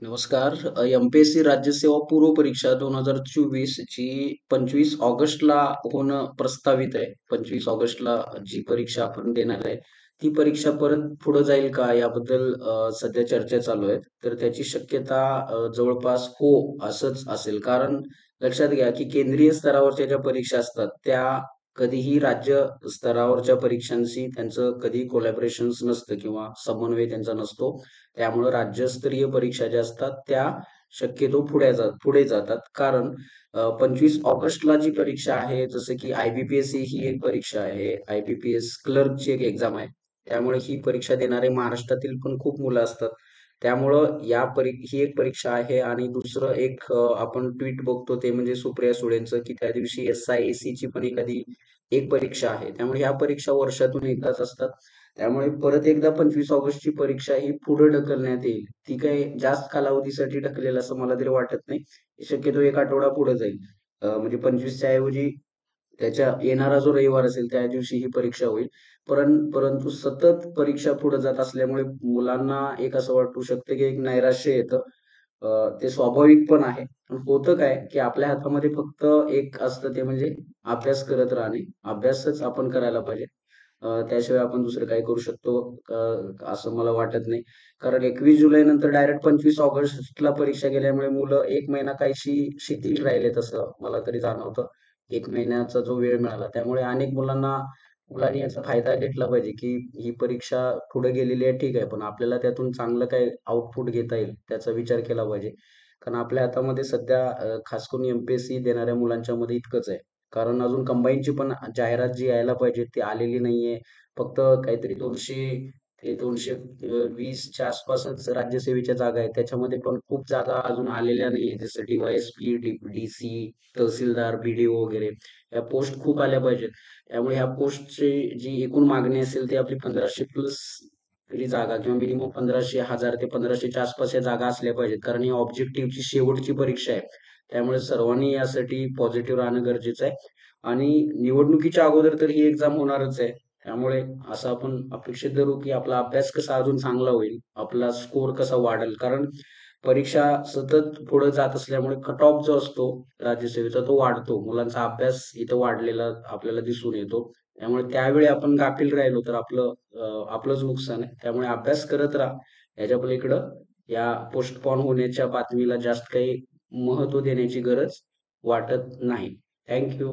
नमस्कार. एम-पी-एस-सी राज्यसेवा पूर्व परीक्षा 2024 जी 25 ऑगस्टला होणं प्रस्तावित आहे. 25 ऑगस्टला जी परीक्षा आपण देणार आहे, ती परीक्षा परत पुढे जाईल का याबद्दल सध्या चर्चा चालू आहे. तर त्याची शक्यता जवळपास हो असंच असेल. कारण लक्षात घ्या, की केंद्रीय स्तरावरच्या ज्या परीक्षा असतात, त्या कधीही राज्य स्तरावरच्या परीक्षांशी त्यांचं कधी कोलॅबोरेशन्स नसतं किंवा समन्वय त्यांचा नसतो. त्यामुळं राज्यस्तरीय परीक्षा ज्या असतात त्या शक्यतो पुढे जातात. कारण 25 ऑगस्टला जी परीक्षा आहे, जसं की IBPS ही एक परीक्षा आहे. IBPS क्लर्कची एक एक्झाम आहे. त्यामुळे ही परीक्षा देणारे महाराष्ट्रातील पण खूप मुलं असतात. त्यामुळं ही एक परीक्षा आहे आणि दुसरं एक आपण ट्वीट बघतो ते म्हणजे सुप्रिया सुळेंचं, की त्या दिवशी SIACची पण एखादी एक परीक्षा आहे. त्यामुळे ह्या परीक्षा वर्षातून एकदाच असतात. त्यामुळे परत एकदा 25 ऑगस्टची परीक्षा ही पुढे ढकलण्यात येईल. ती काही जास्त कालावधीसाठी ढकलेल असं मला तरी वाटत नाही. शक्यतो 1 आठवडा पुढे जाईल. म्हणजे 25च्या ऐवजी त्याच्या येणारा जो रविवार असेल त्या दिवशी ही परीक्षा होईल. परंतु सतत परीक्षा पुढे जात असल्यामुळे मुलांना एक असं वाटू शकतं, की एक नैराश्य येतं. ते स्वाभाविक पण आहे. पण होतं काय, की आपल्या हातामध्ये फक्त एक असतं ते म्हणजे अभ्यास करत राहणे. अभ्यासच आपण करायला पाहिजे. त्याशिवाय आपण दुसरं काय करू शकतो असं मला वाटत नाही. कारण 21 जुलैनंतर डायरेक्ट 25 ऑगस्टला परीक्षा गेल्यामुळे मुलं 1 महिना काहीशी शिथिल राहिले तसं मला तरी जाणवतं. 1 महिन्याचा जो वेळ मिळाला. त्यामुळे अनेक मुलांनी याचा फायदा घेतला पाहिजे, की ही परीक्षा पुढे गेलेली आहे ठीक आहे, पण आपल्याला त्यातून चांगलं काही आउटपुट घेता येईल त्याचा विचार केला पाहिजे. कारण आपल्या हातामध्ये सध्या खास करून एम-पी-एस-सी देणाऱ्या मुलांच्यामध्ये इतकंच आहे. कारण अजून कंबाईनची पण जाहिरात जी यायला पाहिजे ती आलेली नाहीये. फक्त काहीतरी 200 ते 220च्या आसपासच राज्यसेवेच्या जागा आहेत. त्याच्यामध्ये पण खूप जागा अजून आलेल्या नाहीये. जसं डी-वाय-एस-पी, डी-सी, तहसीलदार, बी-डी-ओ वगैरे या पोस्ट खूप आल्या पाहिजेत. त्यामुळे ह्या पोस्टची जी एकूण मागणी असेल ती आपली 1500 प्लस तरी जागा किंवा मिनिमम 1500, 1000 ते 1500च्या आसपास या जागा असल्या पाहिजेत. कारण ही ऑब्जेक्टिव्हची शेवटची परीक्षा आहे. त्यामुळे सर्वांनी यासाठी पॉझिटिव्ह राहणं गरजेचं आहे. आणि निवडणुकीच्या अगोदर तर ही एक्झाम होणारच आहे. त्यामुळे असं आपण अपेक्षित धरू, की आपला अभ्यास कसा अजून चांगला होईल, आपला स्कोर कसा वाढेल. कारण परीक्षा सतत पुढे जात असल्यामुळे कट ऑफ जो असतो राज्यसेवेचा तो वाढतो. मुलांचा अभ्यास इथं वाढलेला आपल्याला दिसून येतो. त्यामुळे त्यावेळी आपण गाफील राहिलो तर आपलंच नुकसान आहे. त्यामुळे अभ्यास करत राहा. याच्या पलीकडं या पोस्टपोन होण्याच्या बातमीला जास्त काही महत्त्व देण्याची गरज वाटत नाही. Thank you.